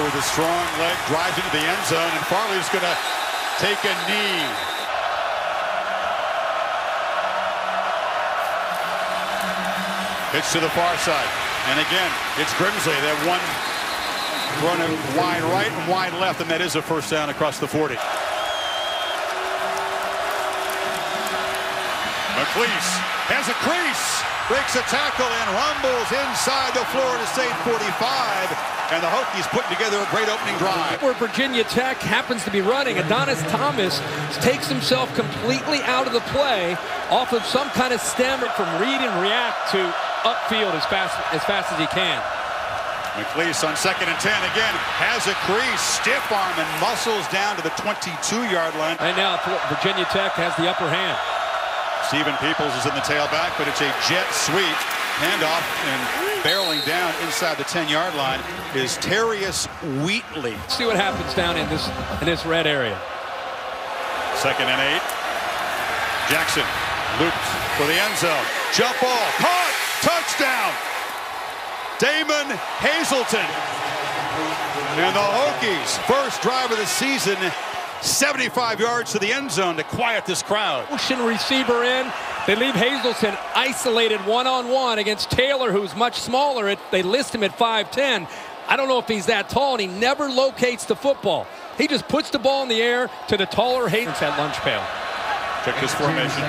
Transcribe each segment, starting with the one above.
Rattler with a strong leg drives into the end zone, and Farley's going to take a knee. Pitch to the far side, and again, it's Grimsley. That one running wide right and wide left, and that is a first down across the 40. McLeese has a crease, breaks a tackle, and rumbles inside the Florida State 45. And the Hokies putting together a great opening drive. Where Virginia Tech happens to be running, Adonis Thomas takes himself completely out of the play off of some kind of stem from read and react to upfield as fast as he can. McLeese on 2nd and 10 again has a crease, stiff arm, and muscles down to the 22-yard line. Right now, Virginia Tech has the upper hand. Stephen Peoples is in the tailback, but it's a jet sweep. Handoff and barreling down inside the 10-yard line is Terrius Wheatley. See what happens down in this red area. 2nd and 8. Jackson looped for the end zone. Jump ball, caught, touchdown. Damon Hazelton. And the Hokies, first drive of the season, 75 yards to the end zone to quiet this crowd. Motion receiver in. They leave Hazelton isolated one-on-one against Taylor, who's much smaller. They list him at 5'10". I don't know if he's that tall, and he never locates the football. He just puts the ball in the air to the taller Hazelton at lunch pail. Check this formation.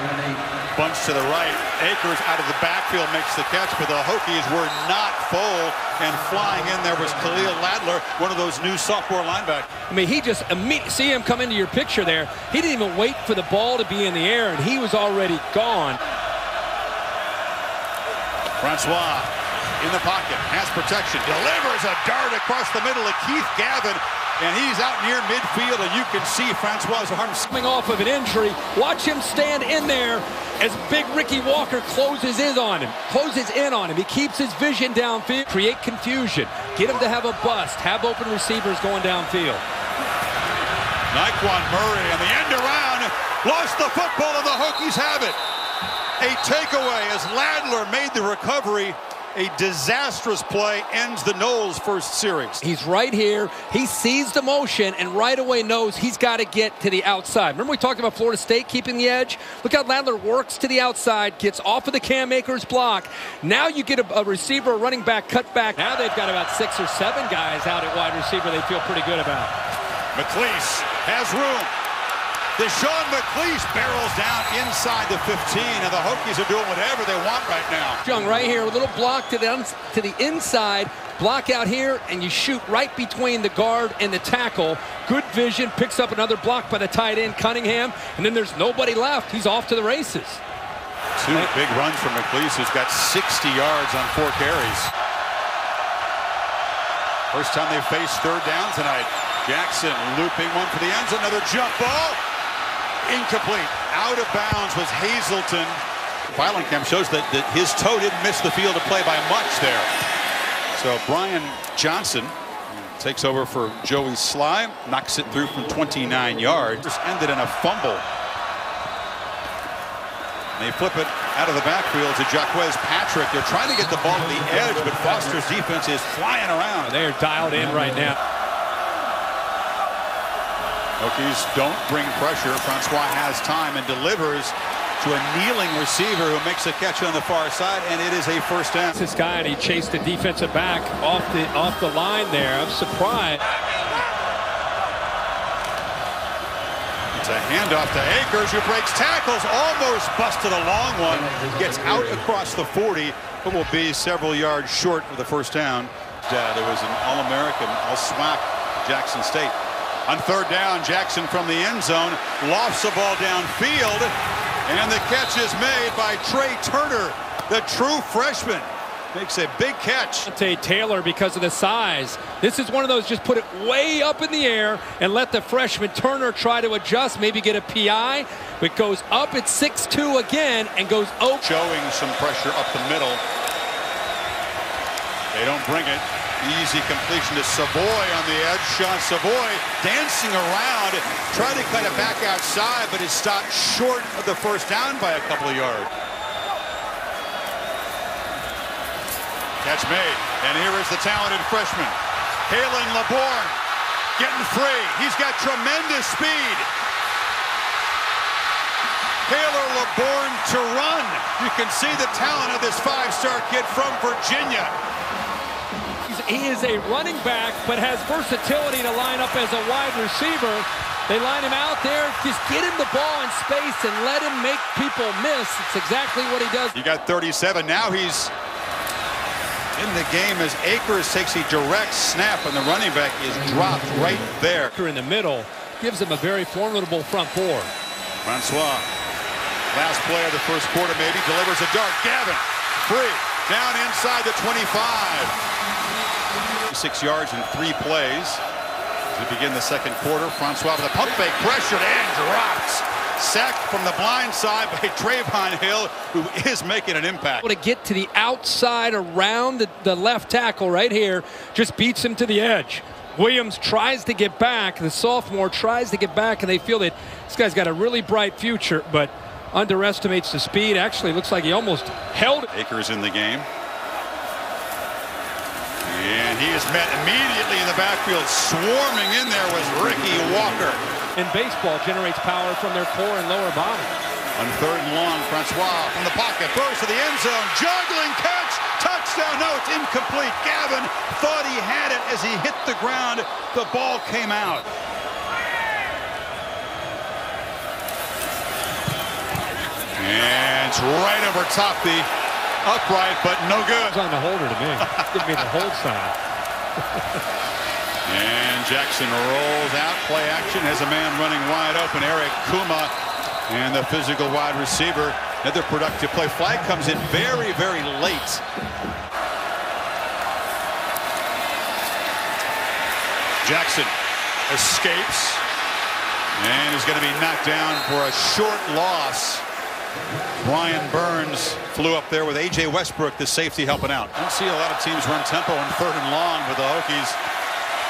Bunch to the right. Akers out of the backfield makes the catch, but the Hokies were not full, and flying in there was Khalil Ladler, one of those new sophomore linebackers. I mean, he just immediately, see him come into your picture there. He didn't even wait for the ball to be in the air, and he was already gone. Francois in the pocket, has protection, delivers a dart across the middle of Keith Gavin, and he's out near midfield, and you can see Francois' arms coming off of an injury. Watch him stand in there as big Ricky Walker closes in on him. He keeps his vision downfield, create confusion, get him to have a bust, have open receivers going downfield. Naquan Murray and the end around, lost the football, and the Hokies have it. A takeaway as Ladler made the recovery. A disastrous play ends the Noles' first series. He's right here. He sees the motion and right away knows he's got to get to the outside. Remember we talked about Florida State keeping the edge? Look how Ladler works to the outside, gets off of the Cam Akers block. Now you get a receiver, a running back, cut back. Now they've got about 6 or 7 guys out at wide receiver they feel pretty good about. McLeese has room. Deshaun McLeese barrels down inside the 15, and the Hokies are doing whatever they want right now. Young right here, a little block to the inside, block out here, and you shoot right between the guard and the tackle. Good vision, picks up another block by the tight end, Cunningham, and then there's nobody left. He's off to the races. 2 big runs from McLeese, who's got 60 yards on 4 carries. First time they faced third down tonight. Jackson looping one for the end zone, another jump ball. Incomplete. Out of bounds was Hazelton. Filing cam shows that his toe didn't miss the field of play by much there. So Brian Johnson takes over for Joey Sly, knocks it through from 29 yards. Just ended in a fumble. They flip it out of the backfield to Jaquez Patrick. They're trying to get the ball to the edge, but Foster's defense is flying around. They're dialed in right now. Hokies don't bring pressure. Francois has time and delivers to a kneeling receiver who makes a catch on the far side, and it is a first down. This guy, and he chased the defensive back off the line there. I'm surprised. It's a handoff to Akers, who breaks tackles, almost busted a long one. Gets out across the 40, but will be several yards short of the first down. There was an All-American, All-SWAC, Jackson State. On third down, Jackson from the end zone lofts the ball downfield, and the catch is made by Trey Turner, the true freshman. Makes a big catch. Taylor, because of the size. This is one of those, just put it way up in the air and let the freshman Turner try to adjust, maybe get a PI. It goes up at 6'2" again and goes open. Showing some pressure up the middle. They don't bring it. Easy completion to Savoy on the edge. Sean Savoy dancing around, trying to kind of back outside, but is stopped short of the first down by a couple of yards. Catch made, and here is the talented freshman. Hailing LeBourne, getting free. He's got tremendous speed. Taylor LeBourne to run. You can see the talent of this five-star kid from Virginia. He is a running back, but has versatility to line up as a wide receiver. They line him out there. Just get him the ball in space and let him make people miss. It's exactly what he does. You got 37. Now he's in the game as Akers takes a direct snap, and the running back is dropped right there. In the middle gives him a very formidable front four. Francois. Last play of the first quarter, maybe, delivers a dart. Gavin, free, down inside the 25. 6 yards in 3 plays. As we begin the second quarter, Francois with a pump fake, pressured and drops. Sacked from the blind side by Trayvon Hill, who is making an impact. To get to the outside around the left tackle right here, just beats him to the edge. Williams tries to get back. The sophomore tries to get back, and they feel that this guy's got a really bright future, but underestimates the speed. Actually, looks like he almost held it. Akers in the game. And he is met immediately in the backfield. Swarming in there was Ricky Walker. And baseball generates power from their core and lower body. On 3rd and long, Francois from the pocket, throws to the end zone. Juggling catch. Touchdown. No, it's incomplete. Gavin thought he had it as he hit the ground. The ball came out. And it's right over top the upright, but no good. It's on the holder to me. Give me the hold sign. And Jackson rolls out. Play action has a man running wide open. Eric Kuma and the physical wide receiver. Another productive play. Flag comes in very, very late. Jackson escapes and is going to be knocked down for a short loss. Brian Burns flew up there with A.J. Westbrook, the safety, helping out. I don't see a lot of teams run tempo on 3rd and long, but the Hokies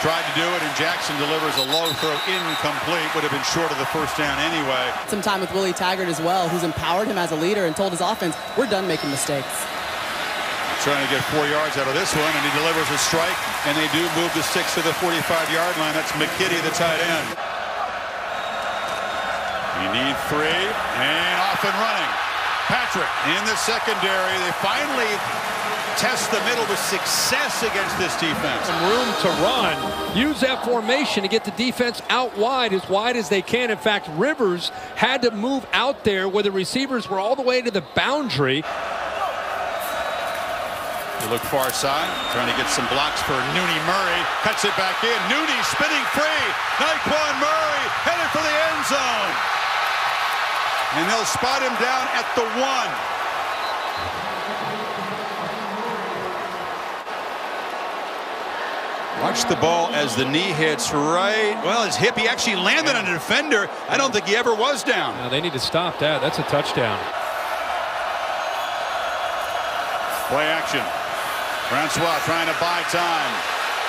tried to do it, and Jackson delivers a low throw, incomplete. Would have been short of the first down anyway. Some time with Willie Taggart as well, who's empowered him as a leader and told his offense, we're done making mistakes. Trying to get 4 yards out of this one, and he delivers a strike, and they do move the sticks to the 45-yard line. That's McKitty, the tight end. You need 3, and off and running. Patrick in the secondary. They finally test the middle with success against this defense. Some room to run. Use that formation to get the defense out wide as they can. In fact, Rivers had to move out there where the receivers were all the way to the boundary. You look far side, trying to get some blocks for Nooney Murray. Cuts it back in. Nooney spinning free. Naquan Murray headed for the end zone. And they'll spot him down at the 1. Watch the ball as the knee hits right. Well, his hip, he actually landed on a defender. I don't think he ever was down. No, they need to stop that. That's a touchdown. Play action. Francois trying to buy time.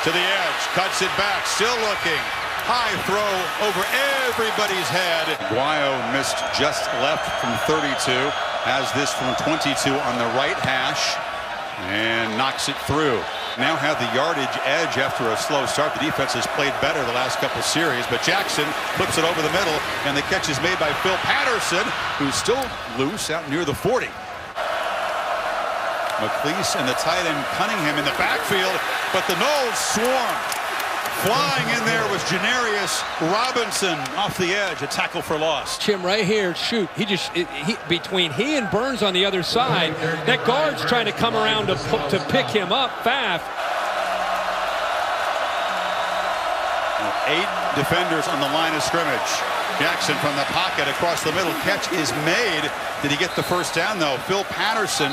To the edge. Cuts it back. Still looking. High throw over everybody's head. Guayo missed just left from 32. Has this from 22 on the right hash. And knocks it through. Now have the yardage edge after a slow start. The defense has played better the last couple series. But Jackson flips it over the middle. And the catch is made by Phil Patterson, who's still loose out near the 40. McLeese and the tight end Cunningham in the backfield. But the Noles swarm. Flying in there was Janarius Robinson off the edge, a tackle for loss. Jim right here, shoot. Between he and Burns on the other side, that guard's trying to come around to pick him up. Faf. 8 defenders on the line of scrimmage. Jackson from the pocket across the middle. Catch is made. Did he get the first down though? Phil Patterson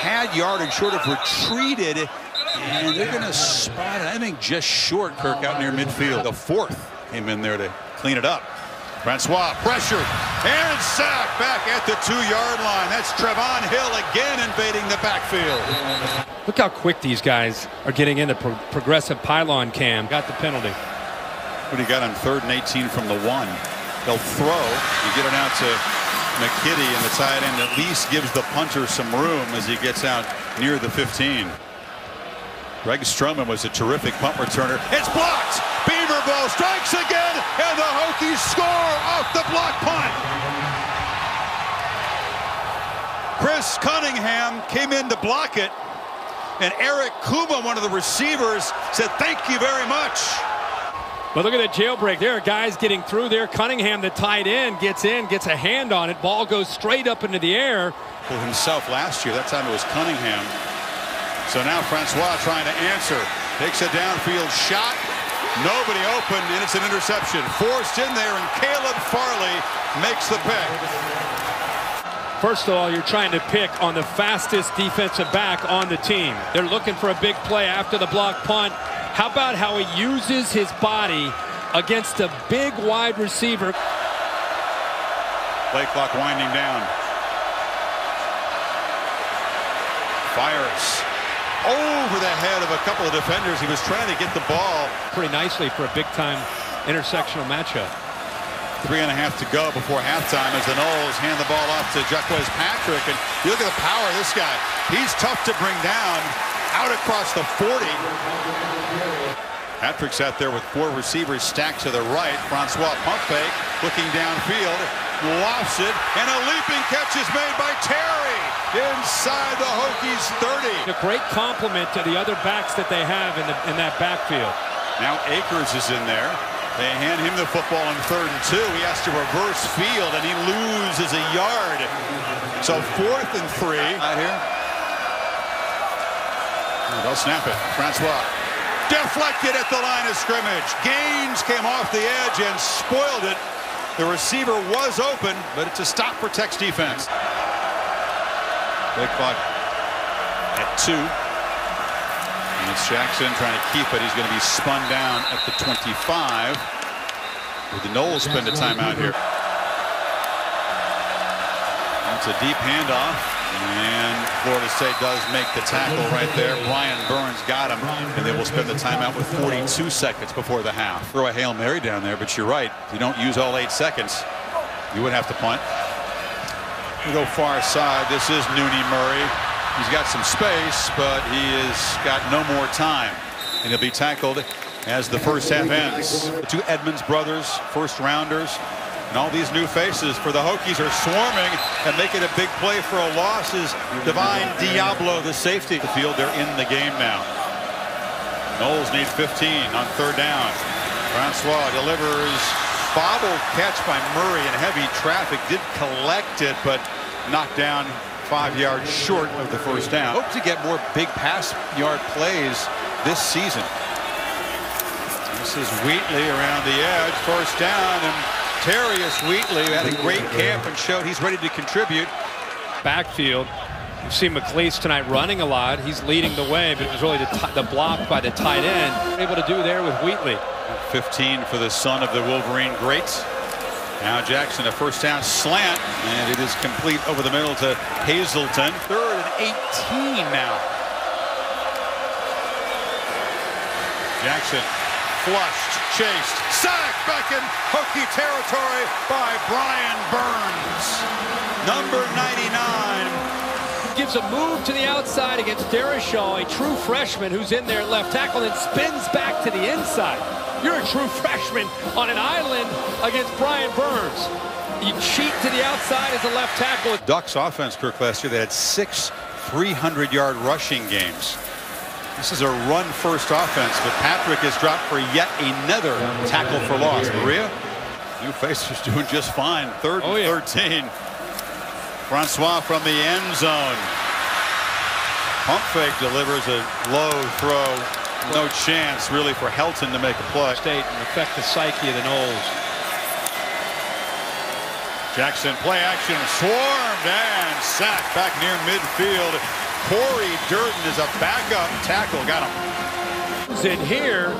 had yardage, sort of retreated. And they're going to spot it, I think, just short, Kirk, out near midfield. The 4th came in there to clean it up. Francois pressured and sacked back at the 2-yard line. That's Trevon Hill again invading the backfield. Look how quick these guys are getting into progressive pylon cam. Got the penalty. What do you got on 3rd and 18 from the 1? They'll throw. You get it out to McKitty, and the tight end at least gives the punter some room as he gets out near the 15. Greg Stroman was a terrific punt returner. It's blocked. Beaver ball strikes again, and the Hokies score off the block punt. Chris Cunningham came in to block it, and Eric Kuma, one of the receivers, said thank you very much. But look at that jailbreak. There are guys getting through there. Cunningham, the tight end, gets in, gets a hand on it. Ball goes straight up into the air. For himself last year, that time it was Cunningham. So now Francois trying to answer. Takes a downfield shot. Nobody open, and it's an interception. Forced in there, and Caleb Farley makes the pick. First of all, you're trying to pick on the fastest defensive back on the team. They're looking for a big play after the block punt. How about how he uses his body against a big wide receiver? Play clock winding down. Fires over the head of a couple of defenders. He was trying to get the ball pretty nicely for a big-time intersectional matchup. 3.5 to go before halftime as the Noles hand the ball off to Jaquez Patrick. And you look at the power of this guy. He's tough to bring down. Out across the 40. Patrick's out there with 4 receivers stacked to the right. Francois pump fake, looking downfield, lofts it, and a leaping catch is made by Terry inside the Hokies 30. A great compliment to the other backs that they have in that backfield. Now Akers is in there. They hand him the football on 3rd and 2. He has to reverse field, and he loses a yard. So 4th and 3 out here. They'll snap it. Francois deflected at the line of scrimmage. Gaines came off the edge and spoiled it. The receiver was open, but it's a stop for Tech's defense. Big clock at 2. And it's Jackson trying to keep it. He's going to be spun down at the 25. With the Noles spend a timeout here. It's a deep handoff. And Florida State does make the tackle right there. Brian Burns got him, and they will spend the timeout with 42 seconds before the half. Throw a Hail Mary down there, but you're right. If you don't use all 8 seconds, you would have to punt. We go far side. This is Nooney Murray. He's got some space, but he has got no more time. And he'll be tackled as the first half ends. The 2 Edmonds brothers, first rounders. And all these new faces for the Hokies are swarming, and making a big play for a loss is Divine Diablo, the safety. The field, they're in the game now. Noles need 15 on 3rd down. Francois delivers, bobble catch by Murray in heavy traffic. Did collect it, but knocked down 5 yards short of the first down. Hope to get more big pass yard plays this season. This is Wheatley around the edge, first down, and Terrius Wheatley had a great camp and showed he's ready to contribute. Backfield, you see McLeese tonight running a lot. He's leading the way, but it was really the block by the tight end. Able to do there with Wheatley. 15 for the son of the Wolverine greats. Now Jackson, a first down slant, and it is complete over the middle to Hazelton. 3rd and 18 now. Jackson flushed, chased, sacked back in Hokie territory by Brian Burns. Number 99. Gives a move to the outside against Derishaw, a true freshman who's in there at left tackle, and spins back to the inside. You're a true freshman on an island against Brian Burns. You cheat to the outside as a left tackle. Ducks offense, Kirk, last year, they had 6 300-yard rushing games. This is a run-first offense, but Patrick is dropped for yet another tackle for loss. Maria, new faces doing just fine. 3rd and 13. Francois from the end zone. Pump fake delivers a low throw. No chance, really, for Helton to make a play. State and affect the psyche of the Noles. Jackson, play action, swarmed and sacked back near midfield. Corey Durden is a backup tackle. Got him. He's in here,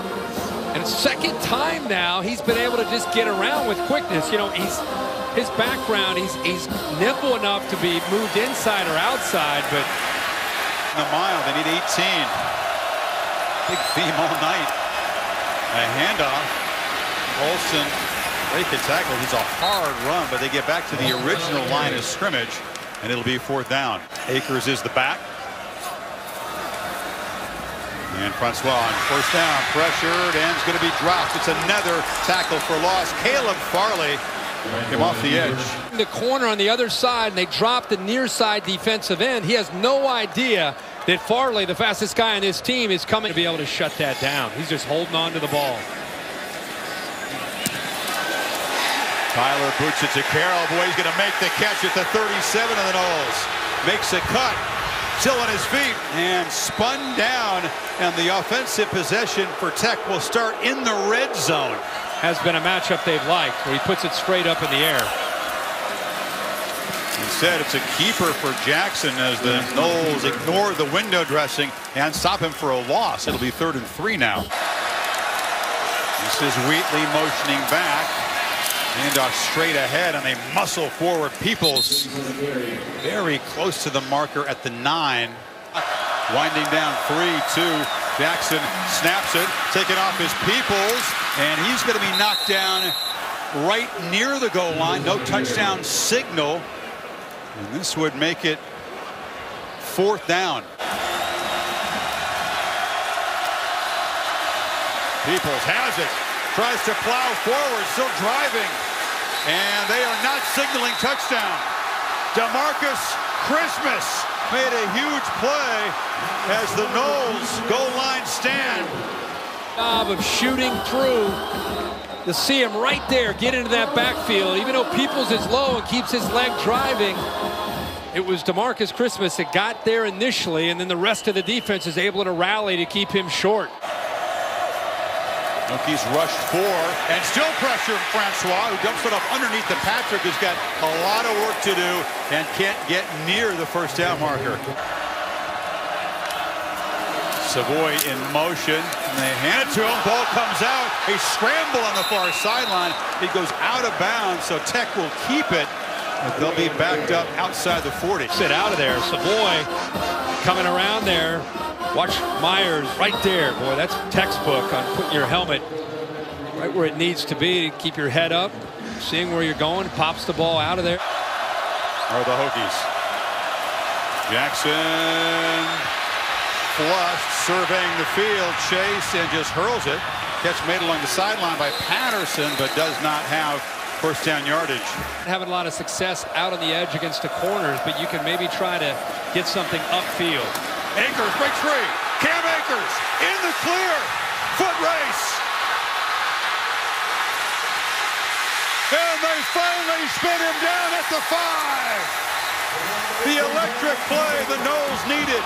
and it's 2nd time now he's been able to just get around with quickness. You know, his background, he's nimble enough to be moved inside or outside, but in the mile, they need 18. Big theme all night. A handoff. Olsen break the tackle. It's a hard run, but they get back to the original line of scrimmage, and it'll be 4th down. Akers is the back. And Francois on first down, pressured, and it's going to be dropped. It's another tackle for loss. Caleb Farley came off the edge. The corner on the other side, and they drop the near side defensive end. He has no idea that Farley, the fastest guy on this team, is coming to be able to shut that down. He's just holding on to the ball. Tyler boots it to Carroll. Boy, he's going to make the catch at the 37 of the Noles. Makes a cut. Still on his feet and spun down, and the offensive possession for Tech will start in the red zone. Has been a matchup they've liked, where he puts it straight up in the air. Instead, it's a keeper for Jackson as the Noles ignore the window dressing and stop him for a loss. It'll be 3rd and 3 now. This is Wheatley motioning back. Handoff straight ahead, and they muscle forward. Peoples very close to the marker at the 9. Winding down 3-2. Jackson snaps it, taking off his Peoples, and he's going to be knocked down right near the goal line. No touchdown signal. And this would make it 4th down. Peoples has it. Tries to plow forward, still driving. And they are not signaling touchdown. DeMarcus Christmas made a huge play as the Noles goal line stand. Job of shooting through. To see him right there get into that backfield, even though Peoples is low and keeps his leg driving. It was DeMarcus Christmas that got there initially, and then the rest of the defense is able to rally to keep him short. Hokies rushed 4 and still pressure Francois, who dumps it up underneath the Patrick, who's got a lot of work to do and can't get near the first down marker. Savoy in motion, and they hand it to him. Ball comes out. A scramble on the far sideline. It goes out of bounds, so Tech will keep it. But they'll be backed up outside the 40. Sit out of there. Savoy coming around there. Watch Myers right there. Boy, that's textbook on putting your helmet right where it needs to be to keep your head up, seeing where you're going. Pops the ball out of there. Are the Hokies. Jackson flushed, surveying the field. Chase and just hurls it. Catch made along the sideline by Patterson, but does not have first down yardage. Having a lot of success out on the edge against the corners, but you can maybe try to get something upfield. Akers breaks free. Cam Akers in the clear. Foot race. And they finally spin him down at the 5. The electric play the Noles needed.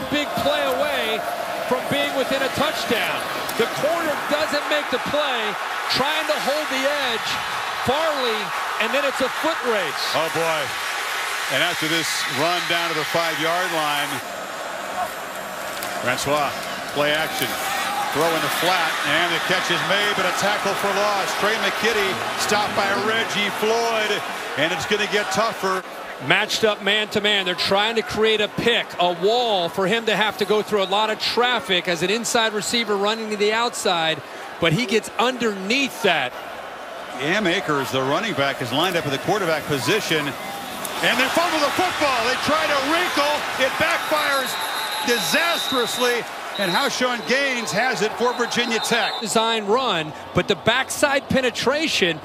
Big play away from being within a touchdown. The corner doesn't make the play, trying to hold the edge. Farley, and then it's a foot race. Oh boy. And after this run down to the 5-yard line, Francois, play action, throw in the flat, and the catch is made, but a tackle for loss. Trey McKitty stopped by Reggie Floyd, and it's going to get tougher. Matched up man-to-man. They're trying to create a pick, a wall for him to have to go through a lot of traffic as an inside receiver running to the outside, but he gets underneath that. Cam Akers, the running back, is lined up at the quarterback position. And they fumble the football. They try to wrinkle. It backfires disastrously. And Howshon Gaines has it for Virginia Tech. Design run, but the backside penetration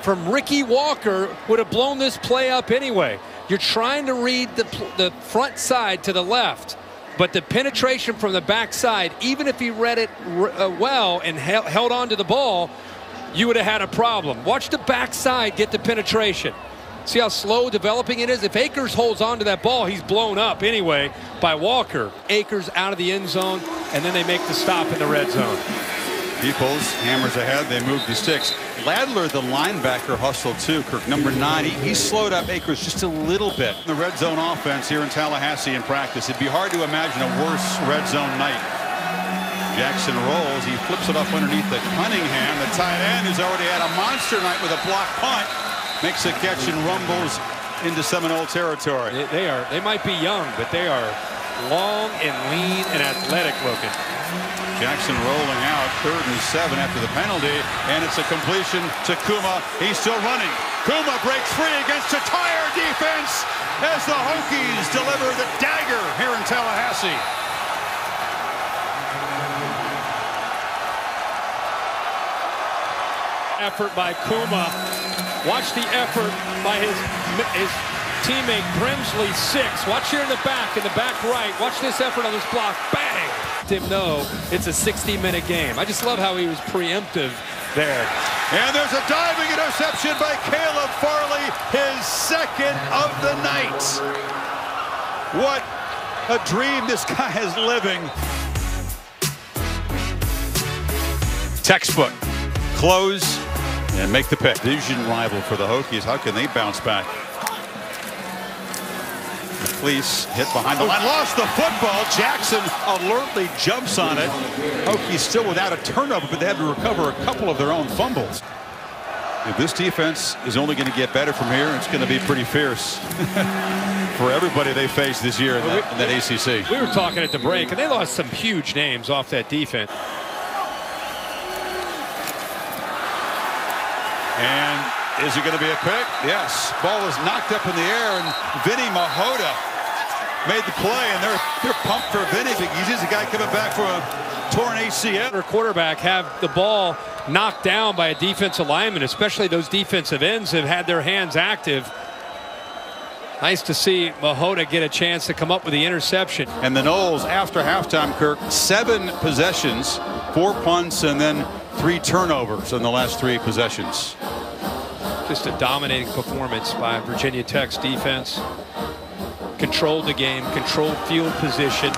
from Ricky Walker would have blown this play up anyway. You're trying to read the front side to the left, but the penetration from the backside, even if he read it well and held on to the ball, you would have had a problem. Watch the backside get the penetration. See how slow developing it is? If Akers holds on to that ball, he's blown up anyway by Walker. Akers out of the end zone, and then they make the stop in the red zone. Peoples hammers ahead. They move the sticks. Ladler, the linebacker, hustled too. Kirk, number 9. He slowed up Akers just a little bit. The red zone offense here in Tallahassee in practice. It'd be hard to imagine a worse red zone night. Jackson rolls. He flips it up underneath the Cunningham. The tight end has already had a monster night with a block punt. Makes a catch and rumbles into Seminole territory. They might be young, but they are long and lean and athletic looking. Jackson rolling out, 3rd and 7 after the penalty, and it's a completion to Kuma. He's still running. Kuma breaks free against a tire defense as the Hokies deliver the dagger here in Tallahassee. effort by Kuma. Watch the effort by his teammate Grimsley, 6. Watch here in the back right. Watch this effort on this block. Bang! Tim know it's a 60-minute game. I just love how he was preemptive there. And there's a diving interception by Caleb Farley, his 2nd of the night. What a dream this guy is living. Textbook. Close and make the pick. Division rival for the Hokies. How can they bounce back? McLeese hit behind the line, lost the football. Jackson alertly jumps on it. Hokies still without a turnover, but they had to recover a couple of their own fumbles. If this defense is only going to get better from here, it's going to be pretty fierce for everybody they face this year in that ACC. We were talking at the break, and they lost some huge names off that defense. And is it going to be a pick? Yes. Ball is knocked up in the air, and Vinny Mahota made the play, and they're pumped for Vinny because he's a guy coming back from a torn ACL. Our quarterback have the ball knocked down by a defensive lineman, especially those defensive ends have had their hands active. Nice to see Mahota get a chance to come up with the interception. And the Noles, after halftime, Kirk, 7 possessions, 4 punts, and then 3 turnovers in the last 3 possessions. Just a dominating performance by Virginia Tech's defense. Controlled the game, controlled field position.